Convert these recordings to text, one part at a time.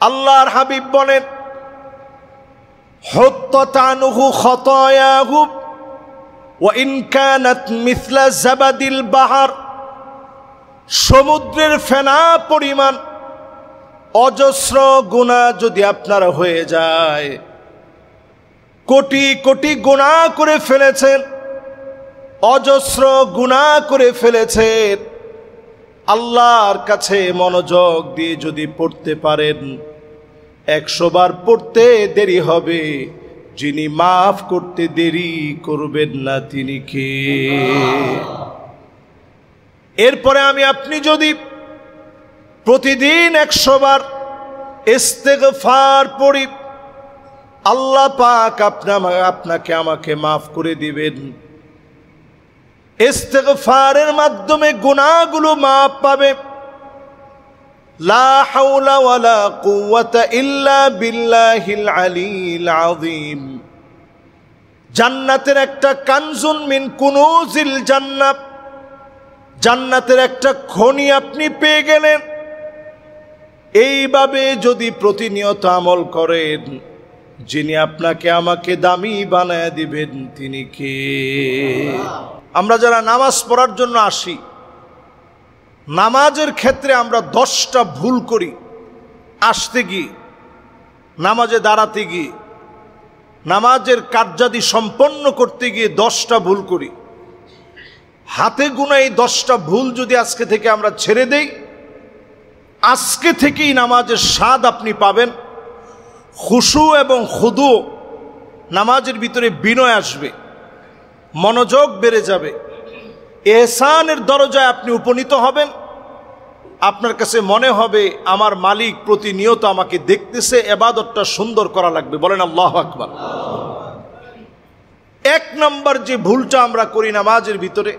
আল্লাহর হাবিব বলেন, হুত্তাত আনহু খাতায়াহু ওয়া ইন কানাত মিছলা জাবাদিল বাহর, সমুদ্রের ফেনা পরিমাণ অজস্র গুনাহ যদি আপনার হয়ে যায়, কোটি কোটি গুনাহ করে ফেলেছেন, অজস্র গুনাহ করে ফেলেছেন, আল্লাহর কাছে মনোযোগ দিয়ে যদি পড়তে পারেন 100 বার পড়তে দেরি হবে, যিনি মাফ করতে দেরি করবেন না তিনি কে? এরপরে আমি আপনি যদি প্রতিদিন 100 বার ইস্তেগফার পড়ি, আল্লাহ পাক আপনাকে আমাকে মাফ করে দিবেন। ইস্তেগফারের মাধ্যমে গুনাহগুলো মাফ পাবে। লা হাওলা ওয়ালা কুওয়াতা ইল্লা বিল্লাহিল আলিয়্যিল আযীম। জান্নাতের একটা কানজুন মিন কুনুজিল জান্নাত, জান্নাতের একটা খনি আপনি পেয়ে গেলেন। এইভাবে যদি প্রতিনিয়ত আমল করেন, যিনি আপনাকে আমাকে দামি বানায় দিবেন তিনি কে? আমরা যারা নামাজ পড়ার জন্য আসি, নামাজের ক্ষেত্রে আমরা 10টা ভুল করি। আসতে গিয়ে, নামাজে দাঁড়াতে গিয়ে, নামাজের কার্যাদি সম্পন্ন করতে গিয়ে 10টা ভুল করি। হাতে গোনা এই 10টা ভুল যদি আজকে থেকে আমরা ছেড়ে দেই, আজকে থেকেই নামাজের স্বাদ আপনি পাবেন। খুশু এবং খুদু, নামাজের ভিতরে বিনয় আসবে, মনোযোগ বেড়ে যাবে, ইহসানের দরজায় আপনি উপনীত হবেন। আপনার কাছে মনে হবে আমার মালিক প্রতিনিয়ত আমাকে দেখতেছে, ইবাদতটা সুন্দর করা লাগবে। বলেন আল্লাহু আকবার। 1 নম্বর যে ভুলটা আমরা করি নামাজের ভিতরে,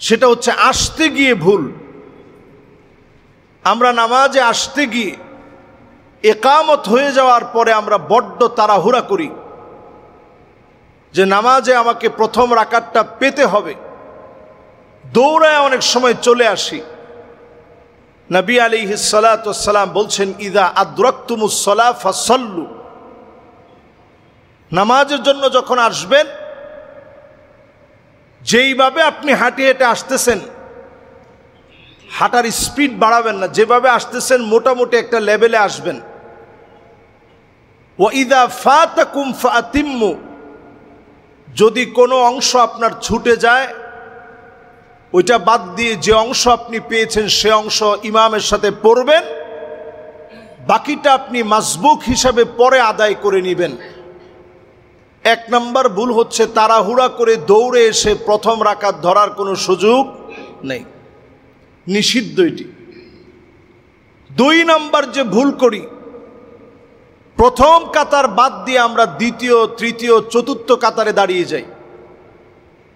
সেটা হচ্ছে আসতে গিয়ে ভুল। আমরা নামাজে আসতে গিয়ে ইকামত হয়ে যাওয়ার পরে আমরা বড্ড তাড়াহুড়া করি যে নামাজে আমাকে প্রথম রাকাতটা পেতে হবে, দৌড়ায় অনেক সময় চলে আসি। নবী আলাইহিস সালাতু ওয়াস সালাম বলছেন, ইযা আদরাকতুমুস সালাহ ফাসাল্লু। নামাজের জন্য যখন আসবেন, যেইভাবে আপনি হাঁটে হেঁটে আসতেছেন, হাঁটার স্পিড বাড়াবেন না, যেভাবে আসতেছেন মোটামুটি একটা লেভেলে আসবেন। ওয়া ইযা ফাতাকুম ফাতিম্মু, যদি কোনো অংশ আপনার ছুটে যায়, ওইটা বাদ দিয়ে যে অংশ আপনি পেয়েছেন সে অংশ ইমামের সাথে পড়বেন, বাকিটা আপনি মাসবুক হিসাবে পরে আদায় করে নেবেন। 1 নম্বর ভুল হচ্ছে তাড়াহুড়া করে দৌড়ে এসে প্রথম রাকাত ধরার কোনো সুযোগ নেই, নিষিদ্ধ এটি। 2 নম্বর যে ভুল করি, প্রথম কাতার বাদ দিয়ে আমরা দ্বিতীয়, তৃতীয়, চতুর্থ কাতারে দাঁড়িয়ে যাই।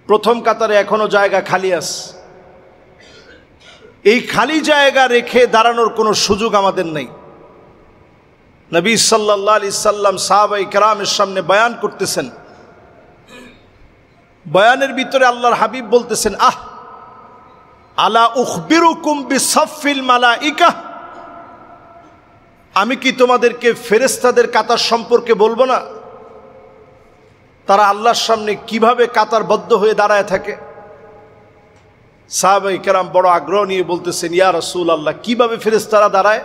প্রথম কাতারে এখনো জায়গা খালি আছে, এই খালি জায়গা রেখে দাঁড়ানোর কোনো সুযোগ আমাদের নেই। নবী সাল্লাল্লাহু আলাইহি সাল্লাম সাহাবায়ে কেরামের সামনে বয়ান করতেছেন, বয়ানের ভিতরে আল্লাহর হাবিব বলতেছেন, আলা উখবিরুকুম বিসাফিল মালাইকা, আমি কি তোমাদেরকে ফেরেশতাদের কাতার সম্পর্কে বলবো না? তারা আল্লাহর সামনে কিভাবে কাতারবদ্ধ হয়ে দাঁড়ায় থাকে। সাহাবায়ে কেরাম বড় আগ্রহ নিয়ে বলতেছেন, ইয়া রাসূলুল্লাহ, কিভাবে ফেরেশতারা দাঁড়ায়?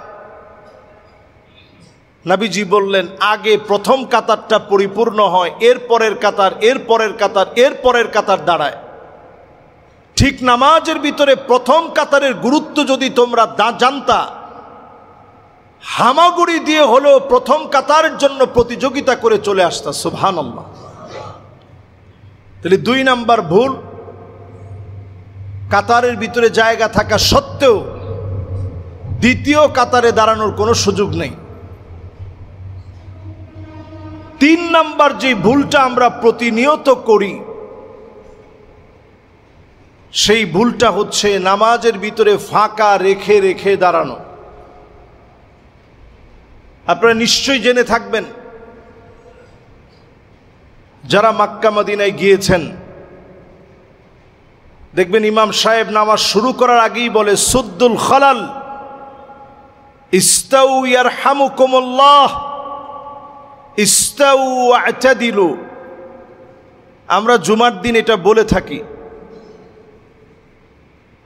নবীজি বললেন, আগে প্রথম কাতারটা পরিপূর্ণ হয়, এরপরের কাতার, এরপরের কাতার, এরপরের কাতার দাঁড়ায়। ঠিক নামাজের ভিতরে প্রথম কাতারের গুরুত্ব যদি তোমরা জানতা, হামাগুড়ি দিয়ে হলেও প্রথম কাতারের জন্য প্রতিযোগিতা করে চলে আসতা। সুবহানাল্লাহ। তাহলে 2 নম্বর ভুল, কাতারের ভিতরে জায়গা থাকা সত্ত্বেও দ্বিতীয় কাতারে দাঁড়ানোর কোনো সুযোগ নেই। 3 নম্বর যে ভুলটা আমরা প্রতিনিয়ত করি, সেই ভুলটা হচ্ছে নামাজের ভিতরে ফাঁকা রেখে রেখে দাঁড়ানো। আপনারা নিশ্চয়ই জেনে থাকবেন, যারা মক্কা মদিনায় গিয়েছেন, দেখবেন ইমাম সাহেব নামাজ শুরু করার আগেই বলে সুদ্দুল খালাল, ইস্তাউ ইয়ারহামুকুমুল্লাহ, ইস্তাউ ওয়া'তাদিলু। আমরা জুমার দিন এটা বলে থাকি।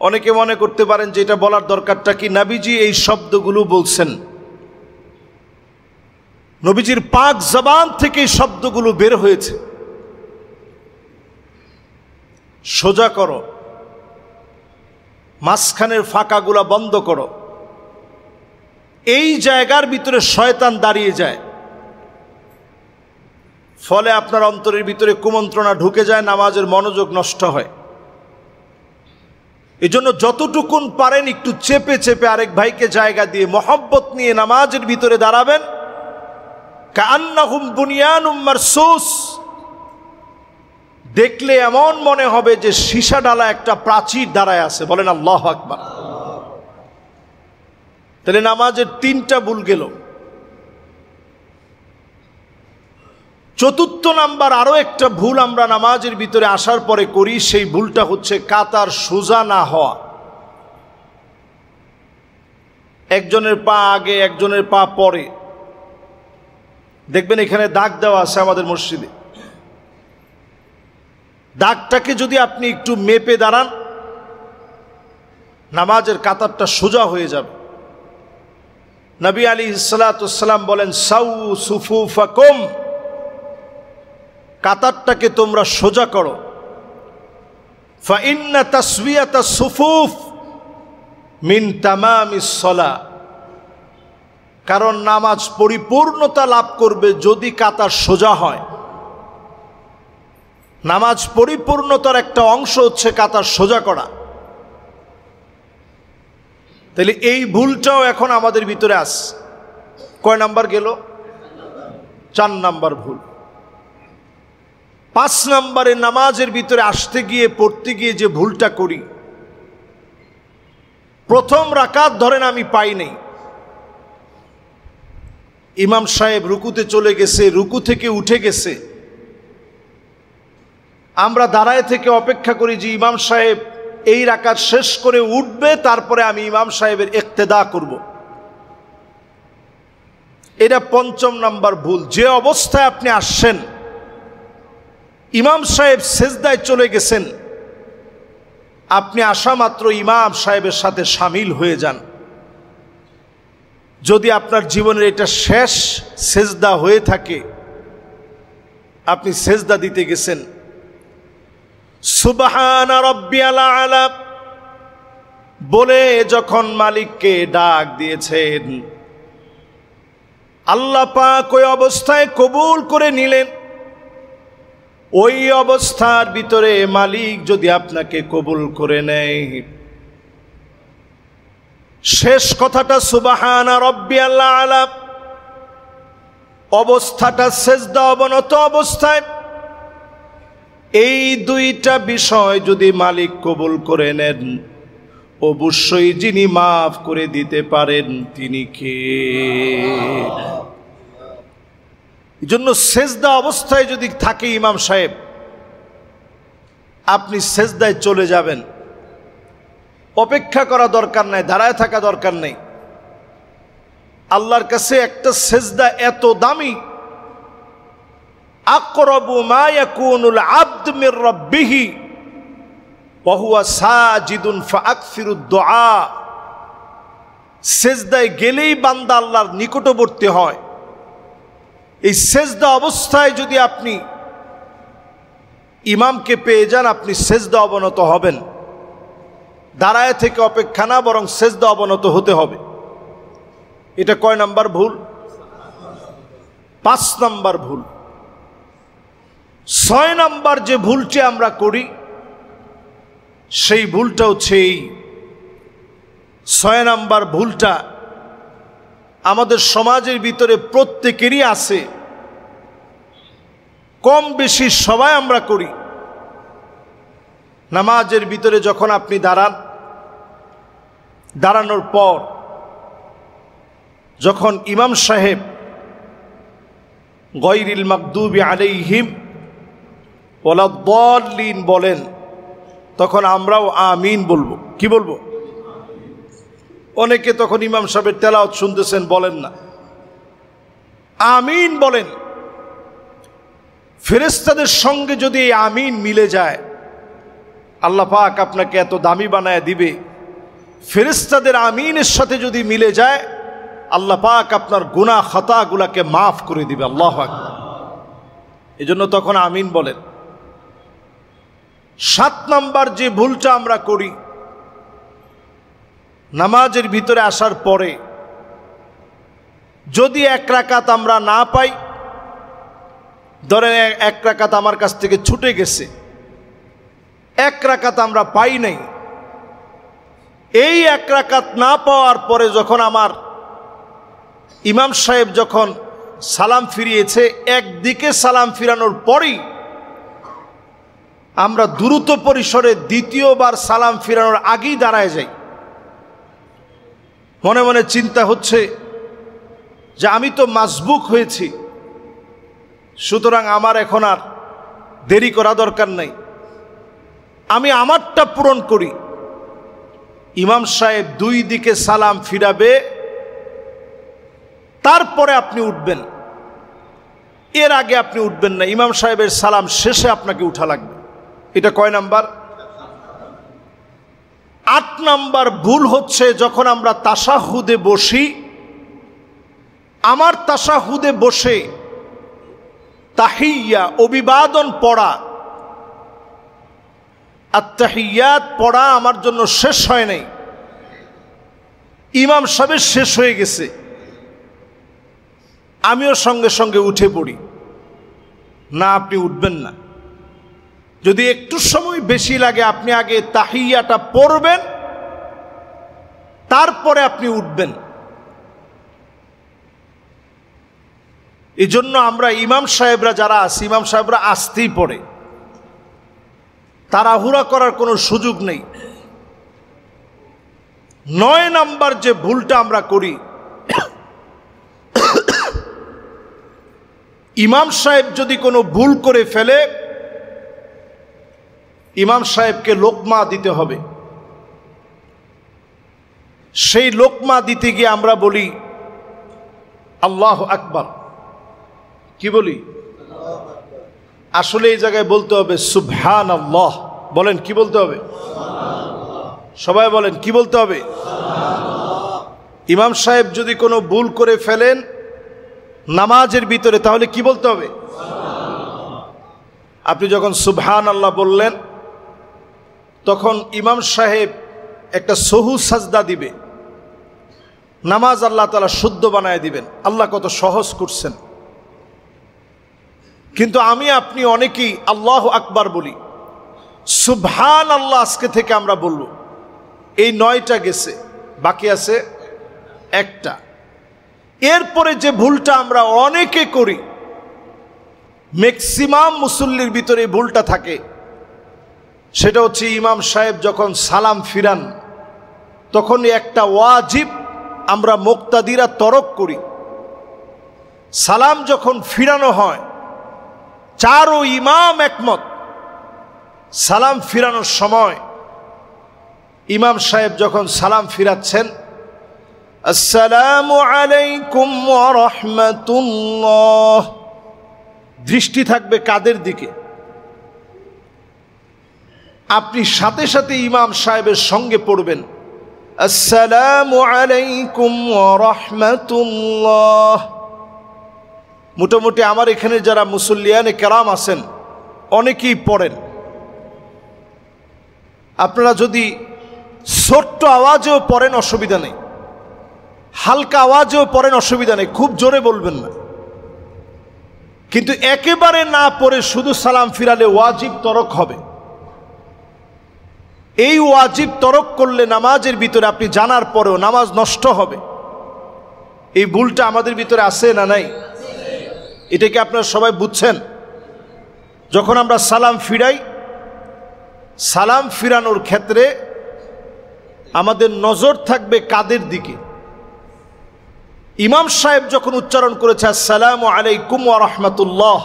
অনেকে মনে করতে পারেন যে এটা বলার দরকারটা কি, নবীজি এই শব্দগুলো বলছেন, নবীজির পাক জবান থেকে এই শব্দগুলো বের হয়েছে। সোজা করো, মাঝখানের ফাঁকাগুলা বন্ধ করো। এই জায়গার ভিতরে শয়তান দাঁড়িয়ে যায়, ফলে আপনার অন্তরের ভিতরে কুমন্ত্রণা ঢুকে যায়, নামাজের মনোযোগ নষ্ট হয়। এজন্য যতটুকুন পারেন একটু চেপে চেপে আরেক ভাইকে জায়গা দিয়ে মহব্বত নিয়ে নামাজের ভিতরে দাঁড়াবেন। কাআন্নাহুম বুনিয়ানুম মারসুস, দেখলে এমন মনে হবে যে সীসা ডালা একটা প্রাচীর দাঁড়ায় আছে। বলেন আল্লাহু আকবার। তাহলে নামাজের 3টা ভুল গেল। চতুর্থ নাম্বার আরো একটা ভুল আমরা নামাজের ভিতরে আসার পরে করি, সেই ভুলটা হচ্ছে কাতার সোজা না হওয়া। একজনের পা আগে, একজনের পা পরে। দেখবেন এখানে দাগ দেওয়া আছে আমাদের মসজিদে। দাগটাকে যদি আপনি একটু মেপে দাঁড়ান, নামাজের কাতারটা সোজা হয়ে যাবে। নবী আলাইহিস সালাতু ওয়াস সালাম বলেন, সাউ সুফুফাকুম, কাতারটাকে তোমরা সোজা করো। ফাইন্না তাসওয়িয়াতাস সুফুফ মিন তামামিস সালাহ, কারণ নামাজ পরিপূর্ণতা লাভ করবে যদি কাতার সোজা হয়। নামাজ পরিপূর্ণতার একটা অংশ হচ্ছে কাতার সোজা করা। তাহলে এই ভুলটাও এখন আমাদের ভিতরে আছে। কয় নাম্বার গেল? 4 নাম্বার ভুল। 5 নাম্বারে নামাজের ভিতরে আসতে গিয়ে, পড়তে গিয়ে যে ভুলটা করি, প্রথম রাকাত ধরেন আমি পাই নাই, ইমাম সাহেব রুকুতে চলে গেছে, রুকু থেকে উঠে গেছে, আমরা দাঁড়ায় থেকে অপেক্ষা করি যে ইমাম সাহেব এই রাকাত শেষ করে উঠবে, তারপরে আমি ইমাম সাহেবের ইক্তেদা করব। এটা 5 নাম্বার ভুল। যে অবস্থায় আপনি আসছেন, ইমাম সাহেব সেজদায় চলে গেছেন, আপনি আসা মাত্র ইমাম সাহেবের সাথে শামিল হয়ে যান। যদি আপনার জীবনের এটা শেষ সেজদা হয়ে থাকে, আপনি সেজদা দিতে গেছেন, সুবহানা রাব্বিয়াল আলা বলে যখন মালিককে ডাক দিয়েছেন, আল্লাহ পাক ওই অবস্থায় কবুল করে নিলেন। ওই অবস্থার ভিতরে মালিক যদি আপনাকে কবুল করে নেয়, শেষ কথাটা সুবহানা রাব্বিয়াল আলা, অবস্থাটা সেজদা অবনত অবস্থায়, এই 2টা বিষয় যদি মালিক কবুল করে নেন, অবশ্যই যিনি মাফ করে দিতে পারেন তিনি কে? এই জন্য সেজদা অবস্থায় যদি থাকে ইমাম সাহেব, আপনি সেজদায় চলে যাবেন। অপেক্ষা করা দরকার নাই, দাঁড়ায় থাকা দরকার নেই। আল্লাহর কাছে একটা সেজদা এত দামি, আকরাবু মা ইয়াকুনুল আবদ মির রাব্বিহি ওয়া হুয়া সাজিদুন ফাআকসিরুদ দুআ। সেজদায় গেলেই বান্দা আল্লাহর নিকটবর্তী হয়। এই সেজদা অবস্থায় যদি আপনি ইমামকে পেয়ে যান, আপনি সেজদা অবনত হবেন। দাঁড়ায় থেকে অপেক্ষা না, বরং সেজদা অবনত হতে হবে। এটা কয় নাম্বার ভুল? 5 নাম্বার ভুল। 6 নাম্বার যে ভুলটি আমরা করি, সেই ভুলটা হচ্ছে এই 6 নাম্বার ভুলটা আমাদের সমাজের ভিতরে প্রত্যেকেরই আছে, কম বেশি সবাই আমরা করি। নামাজের ভিতরে যখন আপনি দাঁড়ান, দাঁড়ানোর পর যখন ইমাম সাহেব গায়রিল মাগদুবি আলাইহিম ওয়ালাদ-দাল্লিন বলেন, তখন আমরাও আমিন বলবো। কি বলবো? অনেকে তখন ইমাম সাহেবের তেলাওয়াত শুনতেছেন, বলেন না, আমিন বলেন। ফেরেশতাদের সঙ্গে যদি এই আমিন মিলে যায়, আল্লাহ পাক আপনাকে এত দামি বানায় দিবে। ফেরেশতাদের আমিনের সাথে যদি মিলে যায়, আল্লাহ পাক আপনার গুনাহ খাতাগুলোকে মাফ করে দিবে। আল্লাহু আকবার। এজন্য তখন আমিন বলেন। 7 নাম্বার যে ভুলটা আমরা করি, নামাজের ভিতরে আসার পরে যদি 1 রাকাত আমরা না পাই, ধরেন 1 রাকাত আমার কাছ থেকে ছুটে গেছে, 1 রাকাত আমরা পাই নাই। এই 1 রাকাত না পাওয়ার পরে যখন আমার ইমাম সাহেব যখন সালাম ফিরিয়েছে, একদিকে সালাম ফিরানোর পরেই আমরা দ্রুত পরিসরে দ্বিতীয়বার সালাম ফিরানোর আগেই দাঁড়ায় যাই। মনে মনে চিন্তা হচ্ছে যে আমি তো মাসবুক হয়েছি, সুতরাং আমার এখন আর দেরি করা দরকার নাই, আমি আমারটা পূরণ করি। ইমাম সাহেব 2 দিকে সালাম ফিরাবে, তারপরে আপনি উঠবেন, এর আগে আপনি উঠবেন না। ইমাম সাহেবের সালাম শেষে আপনাকে উঠা লাগবে। এটা কয় নাম্বার? 8 নাম্বার ভুল হচ্ছে যখন আমরা তাশাহুদে বসি, আমার তাশাহুদে বসে তাহিয়া অভিবাদন পড়া, আত-তাহিয়াত পড়া আমার জন্য শেষ হয় নাই, ইমাম সাহেবের শেষ হয়ে গেছে, আমিও সঙ্গে সঙ্গে উঠে পড়ি। না, আপনি উঠবেন না। যদি একটু সময় বেশি লাগে, আপনি আগে তাহিয়াটা পড়বেন, তারপরে আপনি উঠবেন। এই জন্য আমরা ইমাম সাহেবরা যারা আছি, ইমাম সাহেবরা আসতেই পড়ে, তাড়াহুড়া করার কোনো সুযোগ নেই। 9 নাম্বার যে ভুলটা আমরা করি, ইমাম সাহেব যদি কোনো ভুল করে ফেলে, ইমাম সাহেবকে লোকমা দিতে হবে। সেই লোকমা দিতে গিয়ে আমরা বলি আল্লাহু আকবার। কি বলি? আসলে এই জায়গায় বলতে হবে সুবহানাল্লাহ। বলেন, কি বলতে হবে? সবাই বলেন, কি বলতে হবে? ইমাম সাহেব যদি কোনো ভুল করে ফেলেন নামাজের ভিতরে, তাহলে কি বলতে হবে? আপনি যখন সুবহানাল্লাহ বললেন, তখন ইমাম সাহেব একটা সহু সাজদা দিবে, নামাজ আল্লাহ তাআলা শুদ্ধ বানায় দিবেন। আল্লাহ কত সহজ করছেন। কিন্তু আমি আপনি অনেকেই আল্লাহু আকবার বলি, সুবহানাল্লাহ আজকে থেকে আমরা বলবো। এই 9টা গেছে, বাকি আছে 1টা। এরপরে যে ভুলটা আমরা অনেকে করি, ম্যাক্সিমাম মুসল্লির ভিতরে এই ভুলটা থাকে, সেটা হচ্ছে ইমাম সাহেব যখন সালাম ফিরান, তখন একটা ওয়াজিব আমরা মুক্তাদিরা তরক করি। সালাম যখন ফিরানো হয়, 4 ইমাম একমত, সালাম ফিরানোর সময় ইমাম সাহেব যখন সালাম ফিরাচ্ছেন, আসসালামু আলাইকুম ওয়া রাহমাতুল্লাহ, দৃষ্টি থাকবে কাদের দিকে? আপনি সাথে সাথে ইমাম সাহেবের সঙ্গে পড়বেন আসসালামু আলাইকুম ওয়া রাহমাতুল্লাহ। মোটামুটি আমার এখানে যারা মুসল্লিয়ানে কেরাম আছেন অনেকেই পড়েন। আপনারা যদি ছোট্ট আওয়াজেও পড়েন অসুবিধা নেই, হালকা আওয়াজেও পড়েন অসুবিধা নেই, খুব জোরে বলবেন না। কিন্তু একেবারে না পড়ে শুধু সালাম ফিরালে ওয়াজিব তরক হবে। এই ওয়াজিব তরক করলে নামাজের ভিতরে আপনি জানার পরেও নামাজ নষ্ট হবে। এই ভুলটা আমাদের ভিতরে আছে না নাই? এটাকে আপনারা সবাই বুঝছেন? যখন আমরা সালাম ফিরাই, সালাম ফিরানোর ক্ষেত্রে আমাদের নজর থাকবে কাদের দিকে? ইমাম সাহেব যখন উচ্চারণ করেছে আসসালামু আলাইকুম ওয়া রাহমাতুল্লাহ,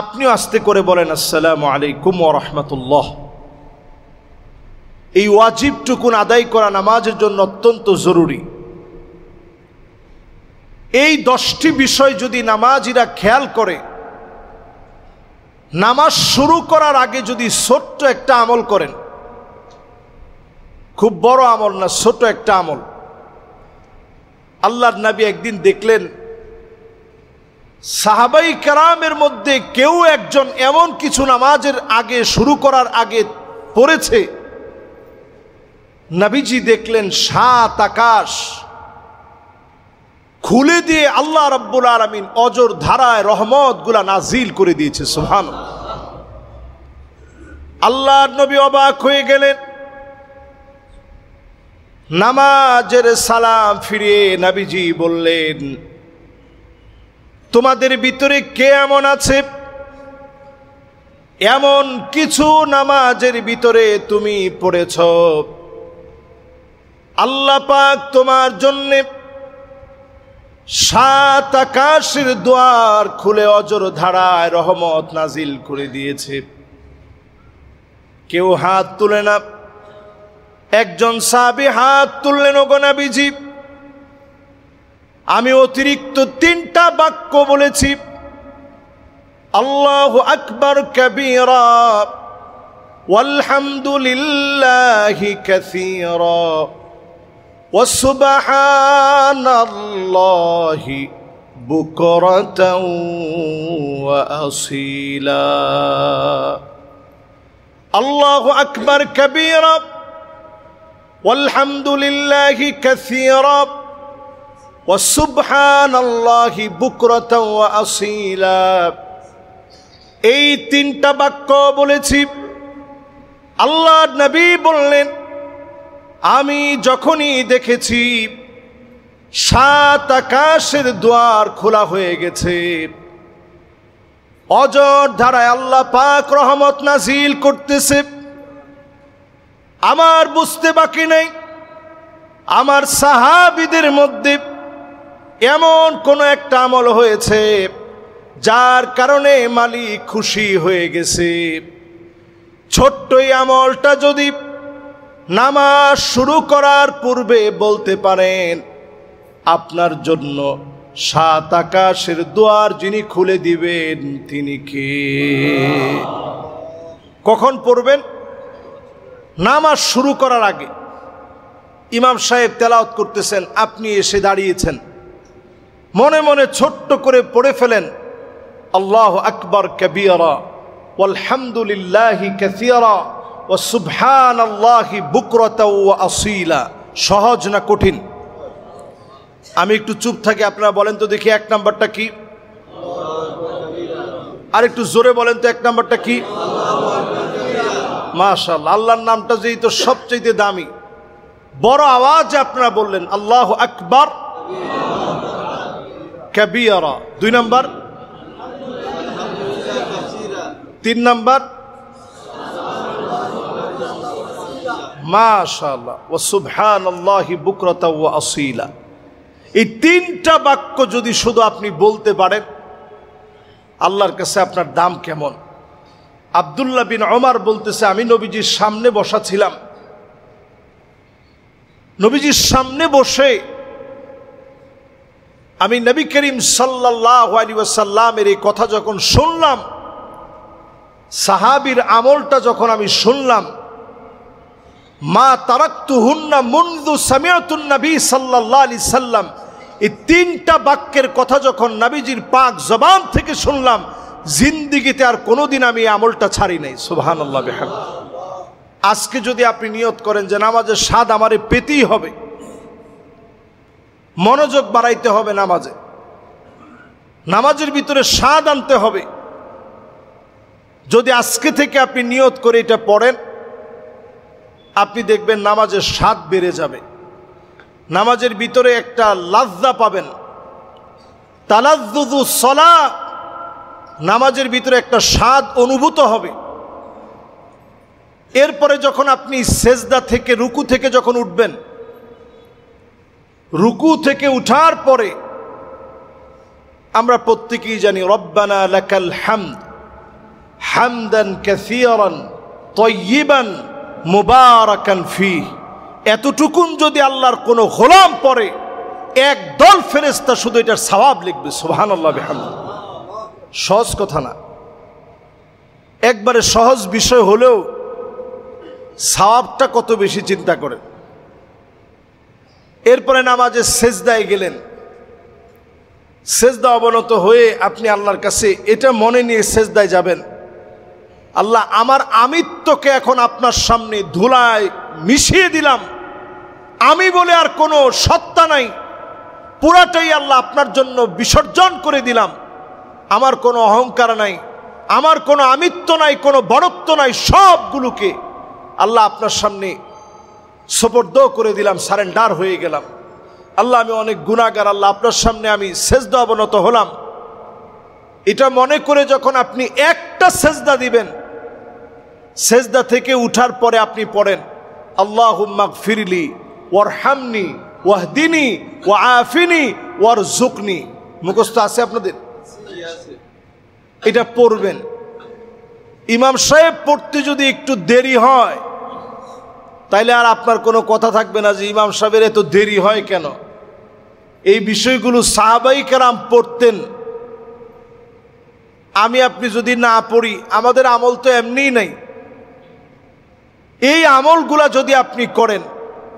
আপনিও আস্তে করে বলেন আসসালামু আলাইকুম ওয়া রাহমাতুল্লাহ। এই ওয়াজিবটুকুন আদায় করা নামাজের জন্য অত্যন্ত জরুরি। এই 10টি বিষয় যদি নামাজিরা খেয়াল করে, নামাজ শুরু করার আগে যদি ছোট্ট একটা আমল করেন, খুব বড় আমল না, ছোট একটা আমল। আল্লাহর নবী একদিন দেখলেন সাহাবাই কেরামের মধ্যে কেউ একজন এমন কিছু নামাজের আগে, শুরু করার আগে পড়েছে, নবীজি দেখলেন 7 আকাশ খুলে দিয়ে আল্লাহ রাব্বুল আলামিন অজর ধারায় রহমতগুলা নাজিল করে দিয়েছে। সুবহানাল্লাহ। আল্লাহর নবী অবাক হয়ে গেলেন। নামাজের সালাম ফিরিয়ে নবীজি বললেন, তোমাদের ভিতরে কে এমন আছে, এমন কিছু নামাজের ভিতরে তুমি পড়েছ, আল্লাহ পাক তোমার জন্য 7 আকাশের দুয়ার খুলে অজর ধারায় রহমত নাজিল করে দিয়েছে। কেউ হাত তুলে না। একজন সাহাবী হাত তুললেন, ওগো নবীজি, আমি অতিরিক্ত 3টা বাক্য বলেছি, আল্লাহু আকবার কাবীরা ওয়ালহামদুলিল্লাহি কাসীরা ওয়া সুবহানাল্লাহি বুকরাতাও ওয়া আসীলা। আল্লাহু আকবার কাবীরা ওয়ালহামদুলিল্লাহি কাসীরা ওয়া সুবহানাল্লাহি বুকরাতাও ওয়া আসীলা। এই 3টা বাক্য বলেছি। আল্লাহর নবী বললেন, আমি যখনই দেখেছি 7 আকাশের দুয়ার খোলা হয়ে গেছে, অজর ধারায় আল্লাহ পাক রহমত নাজিল করতেছে, আমার বুঝতে বাকি নেই আমার সাহাবীদের মধ্যে এমন কোন একটা আমল হয়েছে যার কারণে মালিক খুশি হয়ে গেছে। ছোট্ট এই আমলটা যদি নামাজ শুরু করার পূর্বে বলতে পারেন, আপনার জন্য 7 আকাশের দুয়ার যিনি খুলে দিবেন তিনি কে? কখন পড়বেন? নামাজ শুরু করার আগে। ইমাম সাহেব তেলাওয়াত করতেছেন, আপনি এসে দাঁড়িয়েছেন, মনে মনে ছোট্ট করে পড়ে ফেলেন, আল্লাহু আকবার কাবীরা ওয়ালহামদুলিল্লাহি কাসীরা ওয়া সুবহানাল্লাহি বুকরাতাও ওয়া আসীলা। সহজ না কঠিন? আমি একটু চুপ থাকি, আপনারা বলেন তো দেখি 1 নাম্বারটা কি? আর একটু জোরে বলেন তো 1 নাম্বারটা কি? মাশাআল্লাহ। আল্লাহর নামটা যেই তো সবচেয়ে দামি, বড় আওয়াজে আপনারা বললেন আল্লাহু আকবার কাবীরা। 2 নাম্বার, 3 নাম্বার মাশাআল্লাহ ওয়া সুবহানাল্লাহি বুকরাতাও ওয়া আসীলা। এই 3টা বাক্য যদি শুধু আপনি বলতে পারেন, আল্লাহর কাছে আপনার দাম কেমন। আব্দুল্লাহ বিন ওমর বলতেছে, আমি নবীজির সামনে বসা ছিলাম, নবীজির সামনে বসে আমি নবী করিম সাল্লাল্লাহু আলাইহি ওয়াসাল্লামের এই কথা যখন শুনলাম, সাহাবীর আমলটা যখন আমি শুনলাম, মা তারাকতুহুন্না মুনযু সামিআতুন নবী সাল্লাল্লাহু আলাইহি সাল্লাম, এই 3টা বাক্যের কথা যখন নবীজির পাক জবান থেকে শুনলাম, জিন্দেগিতে আর কোনোদিন আমি এই আমলটা ছাড়ি নাই। সুবহানাল্লাহ বিহামদিহি। আজকে যদি আপনি নিয়ত করেন যে নামাজের স্বাদ আমারে পেতেই হবে, মনোযোগ বাড়াইতে হবে, নামাজের ভিতরে স্বাদ আনতে হবে, যদি আজকে থেকে আপনি নিয়ত করে এটা পড়েন, আপনি দেখবেন নামাজের স্বাদ বেড়ে যাবে, নামাজের ভিতরে একটা লাজ্জা পাবেন। তালাজ্জুজুস সালাহ, নামাজের ভিতরে একটা স্বাদ অনুভূত হবে। এরপরে যখন আপনি সেজদা থেকে, রুকু থেকে যখন উঠবেন, রুকু থেকে উঠার পরে আমরা প্রত্যেকেই জানি রব্বানা লাকাল হামদ হামদান কাসীরান তাইয়িবান মুবারাকান ফি, এতটুকুন যদি আল্লাহর কোনো গোলাম পড়ে একদল ফেরেশতা শুধু এটার সওয়াব লিখবে। সুবহানাল্লাহ বিহামদিহি। সহজ কথা না, একবারে সহজ বিষয় হলেও সওয়াবটা কত বেশি চিন্তা করেন। এরপরে নামাজে সেজদায় গেলেন, সেজদা অবনত হয়ে আপনি আল্লাহর কাছে এটা মনে নিয়ে সেজদায় যাবেন, আল্লাহ আমার আমিত্বকে এখন আপনার সামনে ধুলায় মিশিয়ে দিলাম, আমি বলে আর কোনো সত্তা নাই, পুরাটাই আল্লাহ আপনার জন্য বিসর্জন করে দিলাম, আমার কোনো অহংকার নাই, আমার কোনো আমিত্ব নাই, কোনো বড়ত্ব নাই, সবগুলোকে আল্লাহ আপনার সামনে সুপর্দ করে দিলাম, সারেন্ডার হয়ে গেলাম। আল্লাহ আমি অনেক গুনাহগার, আল্লাহ আপনার সামনে আমি সেজদা অবনত হলাম। এটা মনে করে যখন আপনি একটা সেজদা দিবেন, সেজদা থেকে উঠার পরে আপনি পড়েন আল্লাহুম্মা গফিরলি ওয়ারহামনি ওয়াহদিনি ওয়াআফিনি ওয়ারযুকনি। মুখস্থ আছে আপনাদের? এটা পড়বেন। ইমাম সাহেব পড়তে যদি একটু দেরি হয় তাইলে আর আপনার কোনো কথা থাকবে না যে ইমাম সাহেবের এত দেরি হয় কেন। এই বিষয়গুলো সাহাবাই কেরাম পড়তেন, আমি আপনি যদি না পড়ি, আমাদের আমল তো এমনিই নাই। এই আমলগুলা যদি আপনি করেন,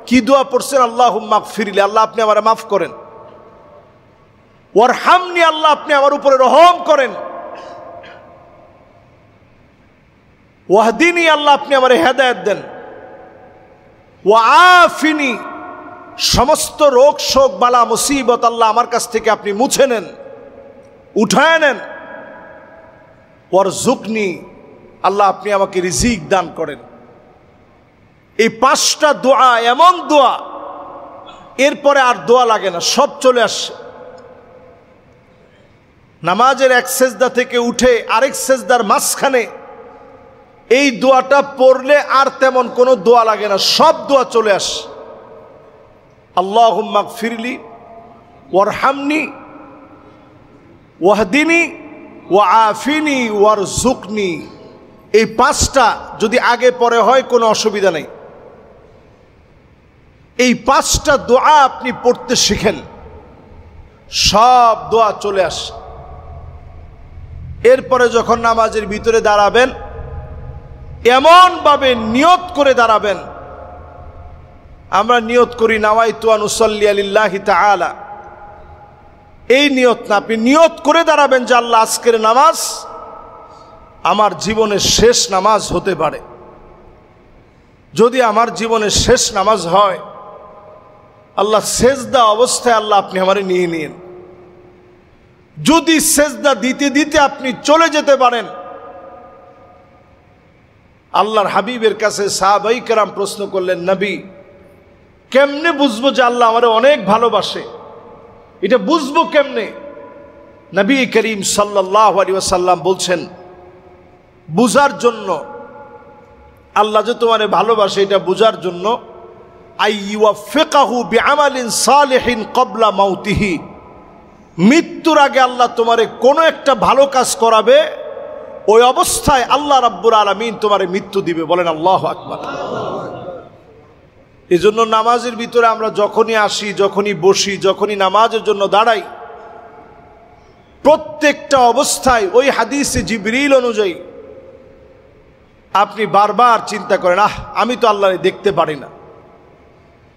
কি দোয়া পড়ছেন? আল্লাহুম্মা গফিরলি, আল্লাহ আপনি আমারে মাফ করেন, ওয়ারহামনি, আল্লাহ আপনি আমার উপরে রহম করেন, ওয়াহদিনি, আল্লাহ আপনি আমারে হেদায়েত দেন, ওয়াআফিনি, সমস্ত রোগ শোক বালা মুসিবত আল্লাহ আমার কাছ থেকে আপনি মুছে নেন, উঠায় নেন, ওয়ারযুকনি, আল্লাহ আপনি আমাকে রিজিক দান করেন। এই পাঁচটা দোয়া এমন দোয়া, এরপরে আর দোয়া লাগে না, সব চলে আসে। নামাজের এক সেজদা থেকে উঠে আরেক সেজদার মাঝখানে এই দোয়াটা পড়লে আর তেমন কোনো দোয়া লাগে না, সব দোয়া চলে আসে। আল্লাহুম্মা গফিরলি ওয়ারহামনি ওয়াহদিনি ওয়াআফিনি ওয়ারযুকনি। এই পাঁচটা যদি আগে পরে হয় কোনো অসুবিধা নেই। এই পাঁচটা দোয়া আপনি পড়তে শিখেন, সব দোয়া চলে আসে। এরপরে যখন নামাজের ভিতরে দাঁড়াবেন, এমনভাবে নিয়ত করে দাঁড়াবেন, আমরা নিয়ত করি নাওয়াইতু আন উসাল্লি লিল্লাহি তাআলা, এই নিয়ত না, আপনি নিয়ত করে দাঁড়াবেন যে আল্লাহ আজকের নামাজ আমার জীবনের শেষ নামাজ হতে পারে। যদি আমার জীবনের শেষ নামাজ হয়, আল্লাহ সেজদা অবস্থায় আল্লাহ আপনি আমারে নিয়ে নিন। যদি সেজদা দিতে দিতে আপনি চলে যেতে পারেন, আল্লাহর হাবিবের কাছে সাহাবাই কেরাম প্রশ্ন করলেন, নবী কেমনে বুঝবো যে আল্লাহ আমারে অনেক ভালোবাসে? এটা বুঝবো কেমনে? নবী করিম সাল্লাল্লাহু আলাইহি ওয়াসাল্লাম বলছেন, বুঝার জন্য, আল্লাহ যে তোমারে ভালোবাসে এটা বুঝার জন্য, আইয়ুওয়াফিকাহু বিআমালিন সালিহিন ক্বাবলা মাউতিহি, মৃত্যুর আগে আল্লাহ তোমারে কোনো একটা ভালো কাজ করাবে, ওই অবস্থায় আল্লাহ রাব্বুল আলামিন তোমারে মৃত্যু দিবে। বলেন আল্লাহু আকবার। এই জন্য নামাজের ভিতরে আমরা যখনই আসি, যখনই বসি, যখনই নামাজের জন্য দাঁড়াই, প্রত্যেকটা অবস্থায় ওই হাদিসে জিবরিল অনুযায়ী আপনি বারবার চিন্তা করেন, আমি তো আল্লাহরে দেখতে পারি না,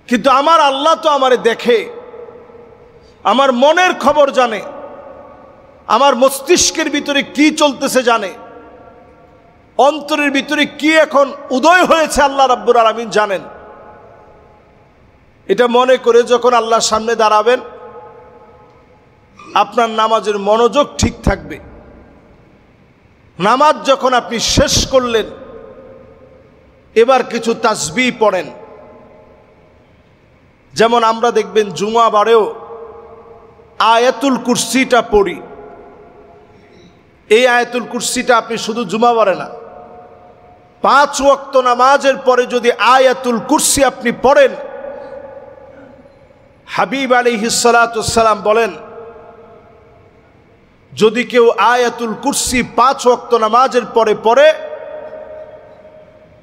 কিন্তু আমার আল্লাহ তো আমারে দেখে, আমার মনের খবর জানে, আমার মস্তিষ্কের ভিতরে কি চলতেছে জানে, অন্তরের ভিতরে কি এখন উদয় হয়েছে আল্লাহ রাব্বুল আলামিন জানেন। এটা মনে করে যখন আল্লাহর সামনে দাঁড়াবেন, আপনার নামাজের মনোযোগ ঠিক থাকবে। নামাজ যখন আপনি শেষ করলেন, এবার কিছু তাসবিহ পড়েন। যেমন আমরা দেখবেন জুমা বারেও আয়াতুল কুরসিটা পড়ি। এই আয়াতুল কুরসিটা আপনি শুধু জুমা বারে না, 5 ওয়াক্ত নামাজের পরে যদি আয়াতুল কুরসি আপনি পড়েন, হাবিব আলাইহিস সালাতু ওয়াস সালাম বলেন, যদি কেউ আয়াতুল কুরসি 5 ওয়াক্ত নামাজের পরে পড়ে,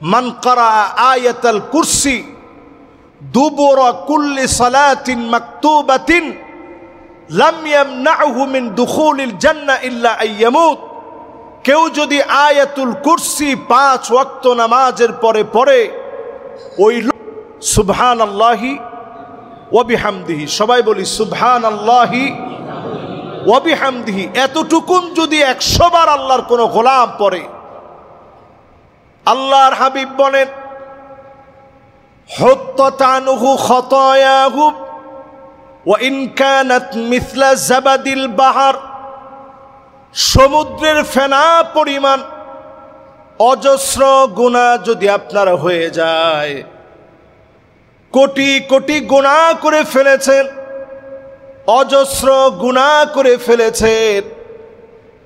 মান ক্বারা আয়াতাল কুরসি দুবুরা কুল্লি সালাতিন মাকতুবাতিন লাম ইয়ামনাহু মিন দুখুলিল জান্নাহ ইল্লা আইয়ামুত। কেউ যদি আয়াতুল কুরসি 5 ওয়াক্ত নামাজের পরে পড়ে, ওই সুবহানাল্লাহি ওয়া বিহামদিহি, সবাই বলি সুবহানাল্লাহি ওয়া বিহামদিহি, এতটুকুন যদি 100 বার আল্লাহর কোন গোলাম পড়ে, আল্লাহর হাবিব বলেন হুত্তাত আনহু খাতায়াহু ওয়া ইন কানাত মিছলা জাবাদিল বাহর, সমুদ্রের ফেনা পরিমাণ অজস্র গুনাহ যদি আপনার হয়ে যায়, কোটি কোটি গুনাহ করে ফেলেছেন, অজস্র গুনাহ করে ফেলেছেন,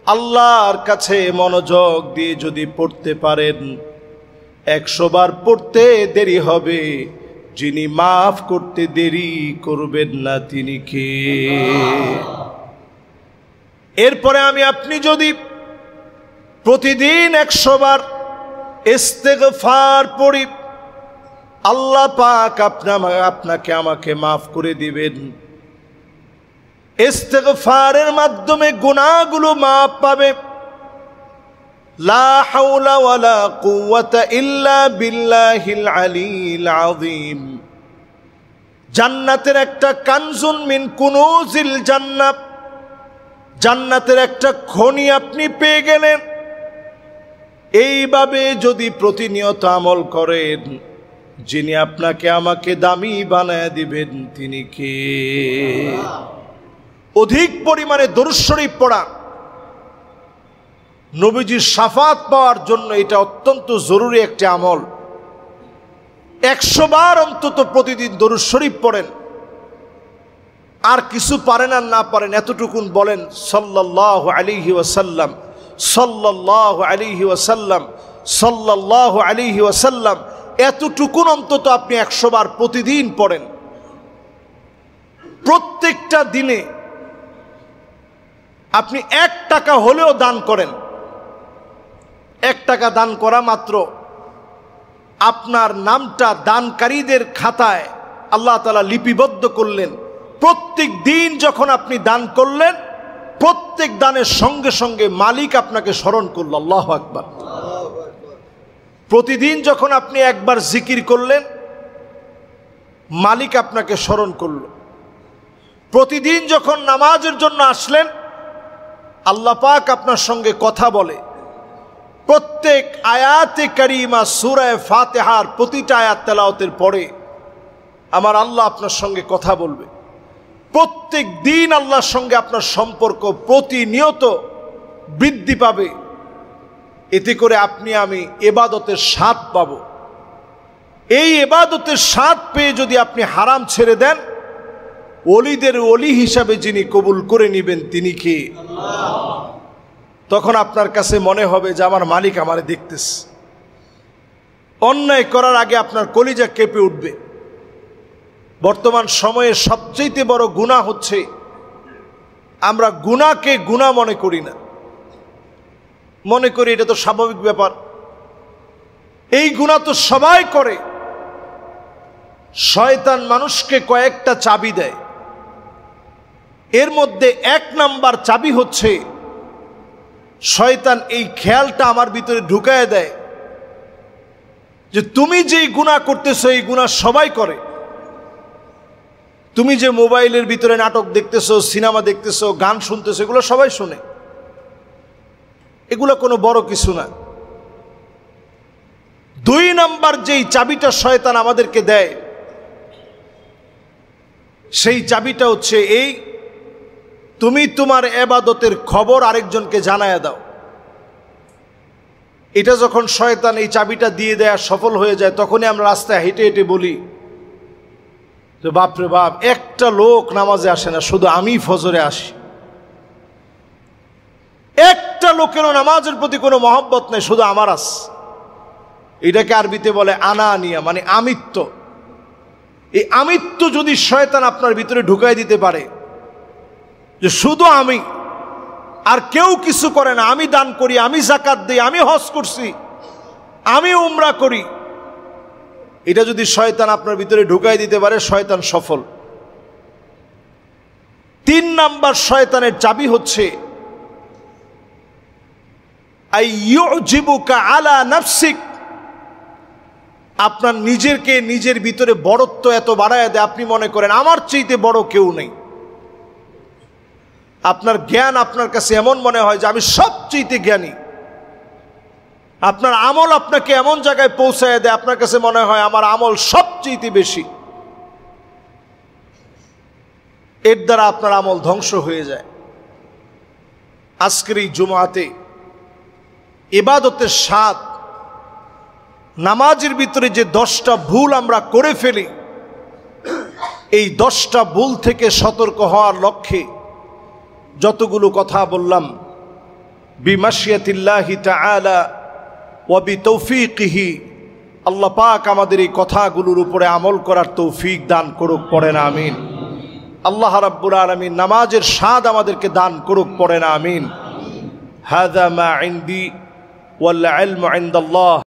আল্লাহর কাছে মনোযোগ দিয়ে যদি পড়তে পারেন, 100 বার পড়তে দেরি হবে, যিনি মাফ করতে দেরি করবেন না তিনি কে? এরপরে আমি আপনি যদি প্রতিদিন 100 বার ইস্তেগফার পড়ি, আল্লাহ পাক আপনাকে আমাকে মাফ করে দিবেন। ইস্তেগফারের মাধ্যমে গুনাহগুলো মাফ পাবে। লা হাওলা ওয়ালা কুওয়াতা ইল্লা বিল্লাহিল আলিয়্যিল আযীম। জান্নাতের একটা কানজুন মিন কুনুজিল জান্নাত, জান্নাতের একটা খনি আপনি পেয়ে গেলেন। এইভাবে যদি প্রতিনিয়ত আমল করেন, যিনি আপনাকে আমাকে দামি বানায় দিবেন তিনি কে? অধিক পরিমাণে দরুদ শরীফ পড়া, নবীজির শাফাত পাওয়ার জন্য এটা অত্যন্ত জরুরি একটি আমল। 100 বার অন্তত প্রতিদিন দরুদ শরীফ পড়েন। আর কিছু পারেন আর না পারেন, এতটুকুন বলেন সাল্লাল্লাহু আলাইহি ওয়াসাল্লাম, সাল্লাল্লাহু আলাইহি ওয়াসাল্লাম, সাল্লাল্লাহু আলাইহি ওয়াসাল্লাম, এতটুকুন অন্তত আপনি 100 বার প্রতিদিন পড়েন। প্রত্যেকটা দিনে আপনি 1 টাকা হলেও দান করেন। 1 টাকা দান করা মাত্র আপনার নামটা দানকারীদের খাতায় আল্লাহ তাআলা লিপিবদ্ধ করলেন। প্রত্যেক দিন যখন আপনি দান করলেন, প্রত্যেক দানের সঙ্গে সঙ্গে মালিক আপনাকে স্মরণ করল। আল্লাহু আকবার। প্রতিদিন যখন আপনি একবার জিকির করলেন, মালিক আপনাকে স্মরণ করল। প্রতিদিন যখন নামাজের জন্য আসলেন, আল্লাহ পাক আপনার সঙ্গে কথা বলে। প্রত্যেক আয়াতে কারিমা সূরা ফাতিহার প্রতিটা আয়াত তেলাওয়াতের পরে আমার আল্লাহ আপনার সঙ্গে কথা বলবে। প্রত্যেক দিন আল্লাহর সঙ্গে আপনার সম্পর্ক প্রতিনিয়ত বৃদ্ধি পাবে। এতে করে আপনি আমি ইবাদতের স্বাদ পাব। এই ইবাদতের স্বাদ পেয়ে যদি আপনি হারাম ছেড়ে দেন, ওলিদের ওলি হিসাবে যিনি কবুল করে নেবেন তিনি কে? তখন আপনার কাছে মনে হবে যে আমার মালিক আমারে দেখতেছে। অন্যায় করার আগে আপনার কলিজা কেঁপে উঠবে। বর্তমান সময়ে সবচেয়ে বড় গুনাহ হচ্ছে আমরা গুনাহকে গুনাহ মনে করি না, মনে করি এটা তো স্বাভাবিক ব্যাপার। এই গুনাহ তো সবাই করে। শয়তান মানুষকে কয়েকটা চাবি দেয়। এর মধ্যে 1 নাম্বার চাবি হচ্ছে শয়তান এই খেয়ালটা আমার ভিতরে ঢুকায় দেয় যে তুমি যেই গুনাহ করতেছো এই গুনাহ সবাই করে। তুমি যে মোবাইলের ভিতরে নাটক দেখতেছো, সিনেমা দেখতেছো, গান শুনতেছো, এগুলো সবাই শুনে। এগুলো কোনো বড় কিছু না। 2 নাম্বার যেই চাবিটা শয়তান আমাদেরকে দেয়, সেই চাবিটা হচ্ছে এই, তুমি তোমার ইবাদতের খবর আরেকজনকে জানায়া দাও। এটা যখন শয়তান এই চাবিটা দিয়ে দেয়া সফল হয়ে যায়, তখনই আমরা রাস্তায় হেঁটে হেঁটে বলি যে বাপরে বাপ, একটা লোক নামাজে আসে না, শুধু আমি ফজরে আসি। একটা লোকেরও নামাজের প্রতি কোনো মহব্বত নেই, শুধু আমার আস। এটাকে আরবিতে বলে আনানিয়া, মানে আমিত্ব। এই আমিত্ব যদি শয়তান আপনার ভিতরে ঢুকাই দিতে পারে যে শুধু আমি, আর কেউ কিছু করে না, আমি দান করি, আমি যাকাত দিই, আমি হজ করছি, আমি উমরা করি, এটা যদি শয়তান আপনার ভিতরে ঢুকাই দিতে পারে, শয়তান সফল। 3 নাম্বার শয়তানের চাবি হচ্ছে আইয়ুজিবুকা আলা নাফসিক, আপনার নিজেরকে নিজের ভিতরে বড়ত্ব এত বাড়ায় দেয়, আপনি মনে করেন আমার চাইতে বড় কেউ নেই। আপনার জ্ঞান আপনার কাছে এমন মনে হয় যে আমি সবচাইতে জ্ঞানী। আপনার আমল আপনাকে এমন জায়গায় পৌঁছায় দেয়, আপনার কাছে মনে হয় আমার আমল সবচাইতে বেশি। এর দ্বারা আপনার আমল ধ্বংস হয়ে যায়। আজকের এই জুমাতে ইবাদতের স্বাদ, নামাজের ভিতরে যে 10টা ভুল আমরা করে ফেলি, এই 10টা ভুল থেকে সতর্ক হওয়ার লক্ষ্যে যতগুলো কথা বললাম, বিমাশিয়াতিল্লাহি তাআলা ওয়া বিতৌফিকিহি, আল্লাহ পাক আমাদের এই কথাগুলোর উপরে আমল করার তৌফিক দান করুক, পড়েন আমিন। আল্লাহ রাব্বুল আলামিন নামাজের স্বাদ আমাদেরকে দান করুক, পড়েন আমিন। হাযা মা ইনদি ওয়াল ইলমু ইনদাল্লাহ।